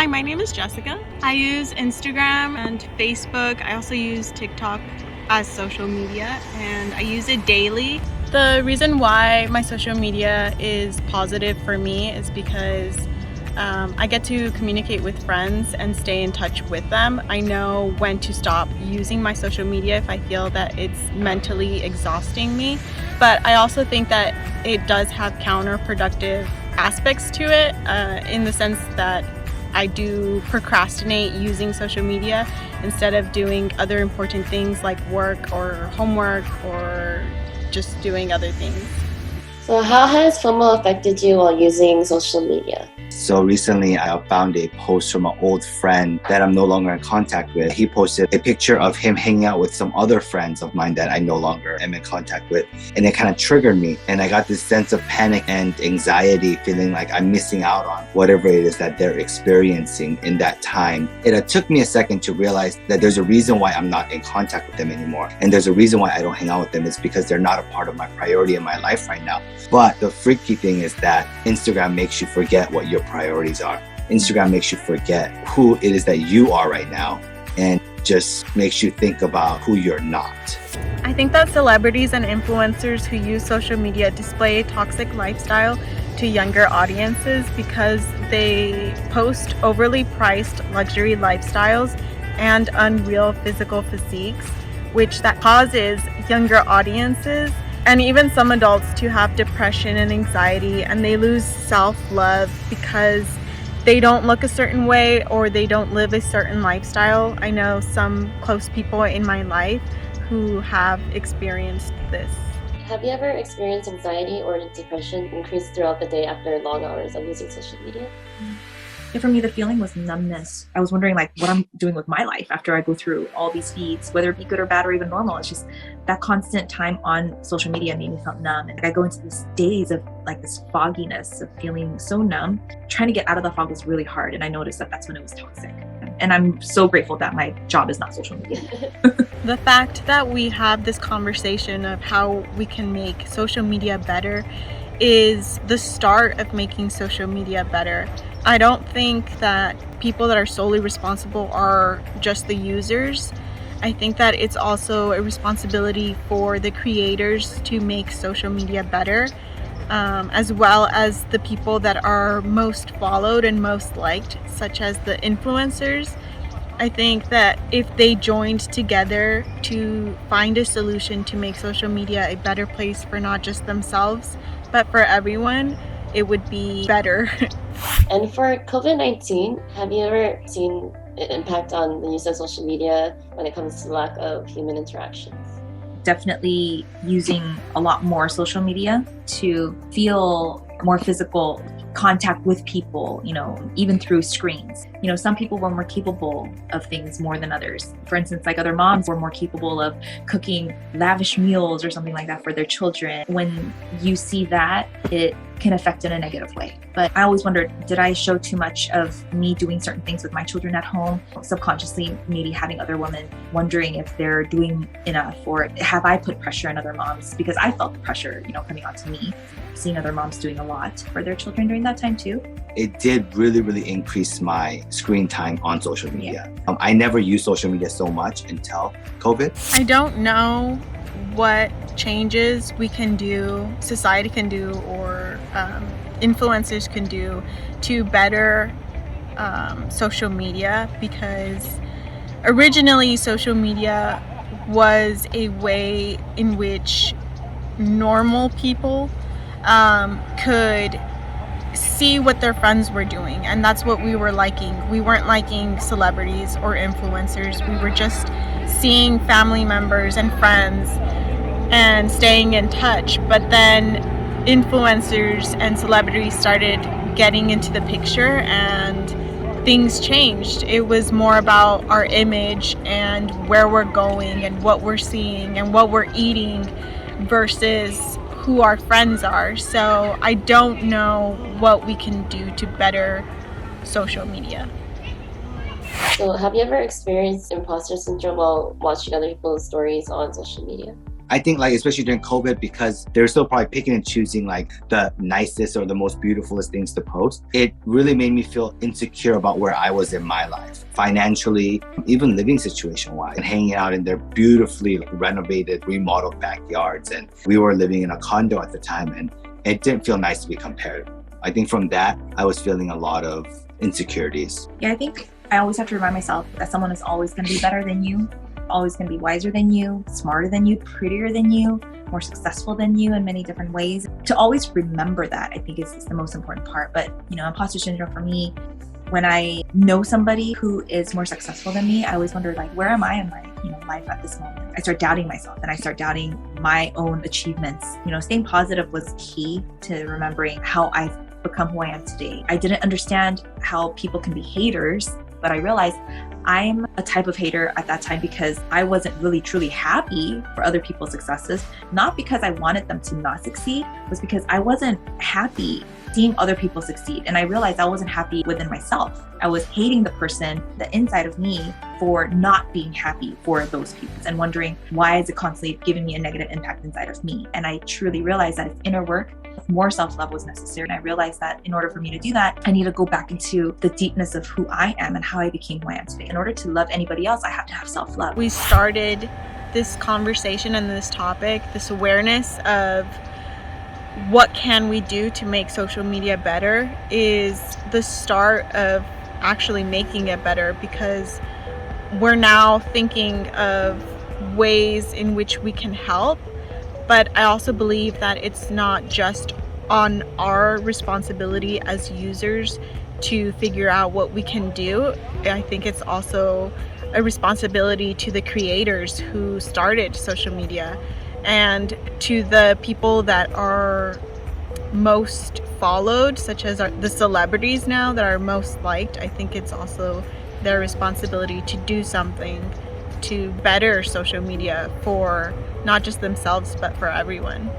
Hi, my name is Jessica. I use Instagram and Facebook. I also use TikTok as social media, and I use it daily. The reason why my social media is positive for me is because I get to communicate with friends and stay in touch with them. I know when to stop using my social media if I feel that it's mentally exhausting me. But I also think that it does have counterproductive aspects to it in the sense that I do procrastinate using social media instead of doing other important things like work or homework or just doing other things. So how has FOMO affected you while using social media? So recently I found a post from an old friend that I'm no longer in contact with. He posted a picture of him hanging out with some other friends of mine that I no longer am in contact with. And it kind of triggered me. And I got this sense of panic and anxiety, feeling like I'm missing out on whatever it is that they're experiencing in that time. It took me a second to realize that there's a reason why I'm not in contact with them anymore. And there's a reason why I don't hang out with them. It's because they're not a part of my priority in my life right now. But the freaky thing is that Instagram makes you forget what your priorities are. Instagram makes you forget who it is that you are right now and just makes you think about who you're not. I think that celebrities and influencers who use social media display a toxic lifestyle to younger audiences because they post overly priced luxury lifestyles and unreal physical physiques, which that causes younger audiences and even some adults to have depression and anxiety, and they lose self-love because they don't look a certain way or they don't live a certain lifestyle. I know some close people in my life who have experienced this. Have you ever experienced anxiety or depression increase throughout the day after long hours of using social media? And for me, the feeling was numbness. I was wondering like what I'm doing with my life after I go through all these feeds, whether it be good or bad or even normal. It's just that constant time on social media made me feel numb. And I go into this daze of like this fogginess of feeling so numb. Trying to get out of the fog was really hard. And I noticed that that's when it was toxic. And I'm so grateful that my job is not social media. The fact that we have this conversation of how we can make social media better is the start of making social media better. I don't think that people that are solely responsible are just the users. I think that it's also a responsibility for the creators to make social media better, as well as the people that are most followed and most liked, such as the influencers. I think that if they joined together to find a solution to make social media a better place for not just themselves, but for everyone, it would be better. And for COVID-19, have you ever seen an impact on the use of social media when it comes to lack of human interactions? Definitely using a lot more social media to feel more physical contact with people, even through screens. Some people were more capable of things more than others. For instance, like other moms were more capable of cooking lavish meals or something like that for their children. When you see that, it can affect in a negative way. But I always wondered, did I show too much of me doing certain things with my children at home? Subconsciously, maybe having other women wondering if they're doing enough, or have I put pressure on other moms? Because I felt the pressure, coming onto me, seeing other moms doing a lot for their children during that time too. It did really increase my screen time on social media. I never used social media so much until COVID. I don't know what changes we can do, society can do, or influencers can do to better social media, because originally social media was a way in which normal people could see what their friends were doing, and that's what we were liking. We weren't liking celebrities or influencers. We were just seeing family members and friends and staying in touch. But then influencers and celebrities started getting into the picture and things changed. It was more about our image and where we're going and what we're seeing and what we're eating versus who our friends are. So I don't know what we can do to better social media. So have you ever experienced imposter syndrome while watching other people's stories on social media? I think like especially during COVID, because they're still probably picking and choosing like the nicest or the most beautifulest things to post, it really made me feel insecure about where I was in my life, financially, even living situation wise, and hanging out in their beautifully renovated, remodeled backyards. And we were living in a condo at the time, and it didn't feel nice to be compared. I think from that, I was feeling a lot of insecurities. Yeah, I think I always have to remind myself that someone is always going to be better than you, always going to be wiser than you, smarter than you, prettier than you, more successful than you in many different ways. To always remember that, I think is the most important part. But, imposter syndrome for me, when I know somebody who is more successful than me, I always wonder, like, where am I in my life at this moment? I start doubting myself and I start doubting my own achievements. Staying positive was key to remembering how I've become who I am today. I didn't understand how people can be haters, but I realized I'm a type of hater at that time because I wasn't really truly happy for other people's successes, not because I wanted them to not succeed, it was because I wasn't happy seeing other people succeed. And I realized I wasn't happy within myself. I was hating the person, the inside of me, for not being happy for those people and wondering, why is it constantly giving me a negative impact inside of me? And I truly realized that it's inner work. More self-love was necessary. And I realized that in order for me to do that, I need to go back into the deepness of who I am and how I became who I am today. In order to love anybody else, I have to have self-love. We started this conversation and this topic, this awareness of what can we do to make social media better is the start of actually making it better, because we're now thinking of ways in which we can help. But I also believe that it's not just on our responsibility as users to figure out what we can do. I think it's also a responsibility to the creators who started social media and to the people that are most followed, such as the celebrities now that are most liked. I think it's also their responsibility to do something to better social media for not just themselves, but for everyone.